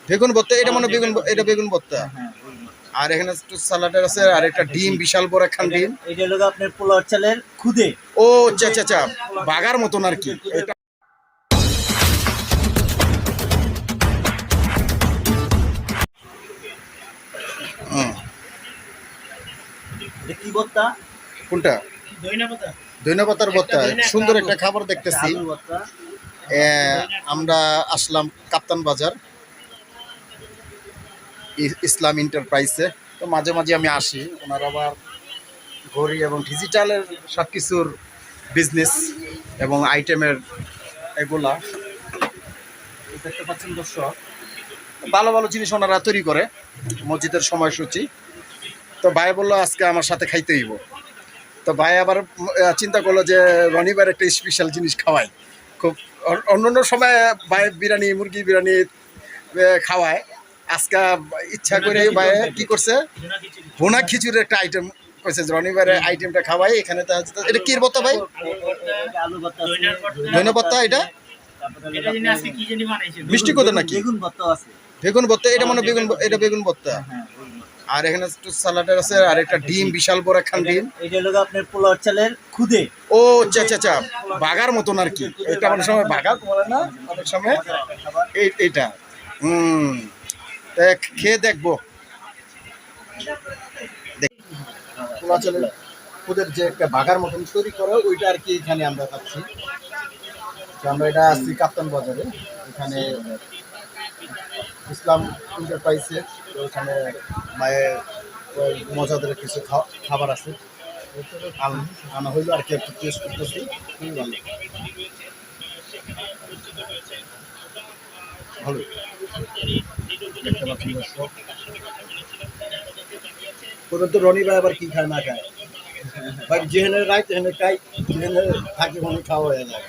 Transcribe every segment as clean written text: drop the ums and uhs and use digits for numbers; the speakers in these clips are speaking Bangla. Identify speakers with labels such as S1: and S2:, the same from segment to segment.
S1: বেগুন ভর্তা, এটা মানে বেগুন, এটা বেগুন ভর্তা। আর এখানে একটু সালাডের আছে, আর একটা ডিম, বিশাল বড় একখান ডিম।
S2: এটা হলো আপনার পোলাও চালের খুদে।
S1: ও আচ্ছা আচ্ছা আচ্ছা, বাগার মতন আর কি এটা।
S2: কি ভর্তা?
S1: কোনটা? ধইনা পাতার ভর্তা। সুন্দর একটা খাবার দেখতেছি। আমরা আসলাম কাপ্তান বাজার ইসলাম এন্টারপ্রাইজে। তো মাঝে মাঝে আমি আসি, ওনার আবার ঘড়ি এবং ডিজিটালের সব কিছুর বিজনেস এবং আইটেমের এগুলা দেখতে পাচ্ছেন দর্শক। ভালো ভালো জিনিস ওনারা তৈরি করে মসজিদের সময়সূচি। তো ভাই বললো আজকে আমার সাথে খাইতে হইব। তো ভাই আবার চিন্তা করলো যে রনিবার একটা স্পেশাল জিনিস খাওয়ায়। খুব অন্য সময় ভাই বিরিয়ানি, মুরগি বিরিয়ানি খাওয়ায়। আজকে ইচ্ছা করে ভাই কি করছে, ভুনা খিচুড়ির একটা আইটেম কইছে, রনিবারের আইটেমটা খাওয়াই এখানে। এটা কি ভর্তা ভাই? ধইনা ভর্তা। এটা মিষ্টি কত নাকি? বেগুন ভর্তা, এটা মানে বেগুন, এটা বেগুন ভর্তা। আর এখানে একটু সালাডের আছে, আর একটা ডিম, বিশাল বড় একখান ডিম।
S2: এটা হলো আপনার পোলাও চালের খুদে।
S1: ও আচ্ছা আচ্ছা আচ্ছা, বাগার মতন আর কি এটা। অনেক সময় বাগা বলে না, অনেক সময় এইটা। খেয়ে দেখবো। পোলাও চালের খুদের যে একটা বাগার মতন তৈরি করে, ওইটা আর কি এখানে আমরা পাচ্ছি। আমরা এটা আসছি কাপ্তান বাজারে, এখানে ইসলাম এন্টারপ্রাইজে। ওখানে মায়ের মজাদার কিছু খাবার আছে, আনা হইলো আর কি, একটু টেস্ট করতেছি। খুবই ভালো, ভালো দেখতে পাচ্ছি দর্শক। তো রনি ভাই আবার কি খায় না খায় ভাই, যেখানে রায় সেখানে খাই, যেখানে থাকি ওখানে খাওয়া হয়ে যায়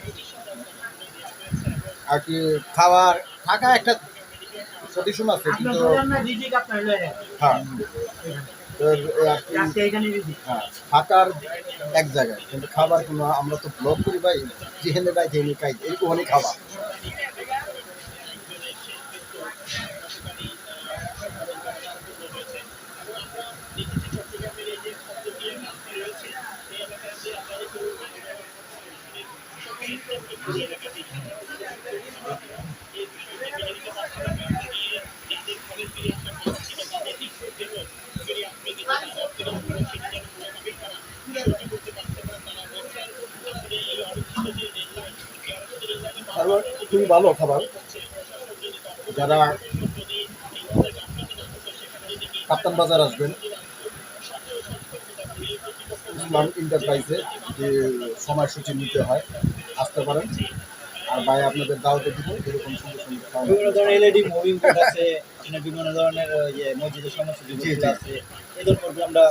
S1: আর কি। খাওয়ার থাকা একটা সদিশন আছে, কিন্তু হ্যাঁ থাকার এক জায়গায়, কিন্তু খাবার কোনো, আমরা তো ব্লগ করি ভাই, যেখানে যাই যেখানে খাই, এইটুখানি খাবার। খুবই ভালো খাবার। যারা কাপ্তান বাজার আসবেন ইসলাম এন্টারপ্রাইজে, যে সময়সূচি নিতে হয়, আসতে পারেন। আর ভাই আপনাদের দাওয়াতে দিব এরকম সুন্দর সুন্দর খাবার।
S2: বিভিন্ন ধরনের এলইডি মুভিং কোড আছে, বিভিন্ন ধরনের মসজিদের সময়সূচি আছে, এই ধরনের আমরা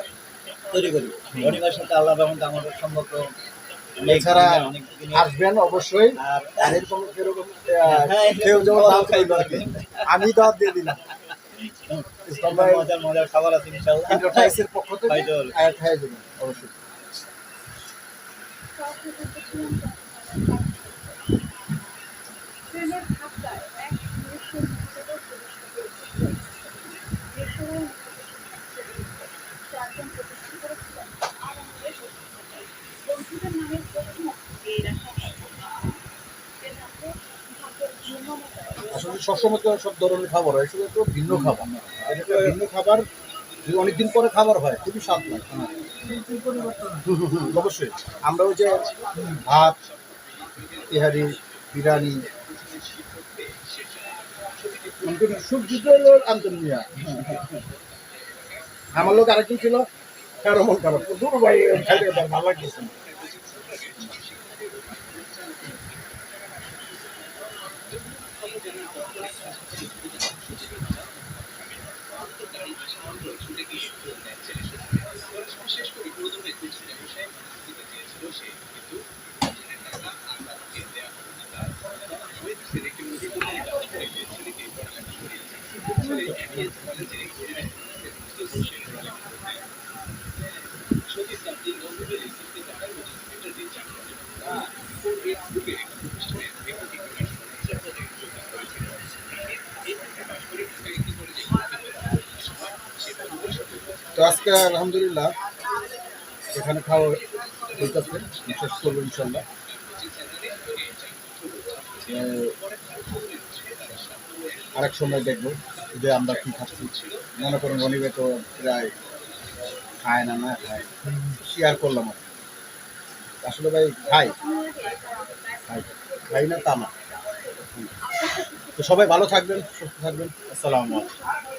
S2: তৈরি করি। রনিবার সাথে আল্লাহ রহমতে আমাদের সম্পর্ক।
S1: এছাড়া আসবেন অবশ্যই। আর এরকম এরকম কেউ যেমন দাওয়াত খাইবে আর কি, আমি দাওয়াত দিয়ে দিলাম।
S2: মজার মজার খাবার আছে ইনশাআল্লাহ,
S1: এন্টারপ্রাইজের পক্ষ থেকে খাই দেবেন অবশ্যই। আসলে সবসময় তো সব ধরনের খাবার হয়, সেটা তো ভিন্ন খাবার। এটা ভিন্ন খাবার, যদি অনেকদিন পরে খাবার হয় খুবই স্বাদ লাগে। অবশ্যই আমরা ওই যে ভাত, তেহারি, বিরিয়ানি, সবজি আন্তন মিয়া। আমার লোক আরেকজন ছিল, মন খাবার দূর ভাই, খাইতে ভালো লাগতেছে। আজকে আলহামদুলিল্লাহ এখানে খাওয়া হইতেছে, শেষ করবো ইনশাল্লাহ। আরেক সময় দেখবো যে আমরা কি খাচ্ছি। মনে করুন রনিবে তো প্রায় খায় না, না খায়, শেয়ার করলাম আর কি। আসলে ভাই খাই খাই খাই না তা না। তো সবাই ভালো থাকবেন, সুস্থ থাকবেন। আসসালামু আলাইকুম।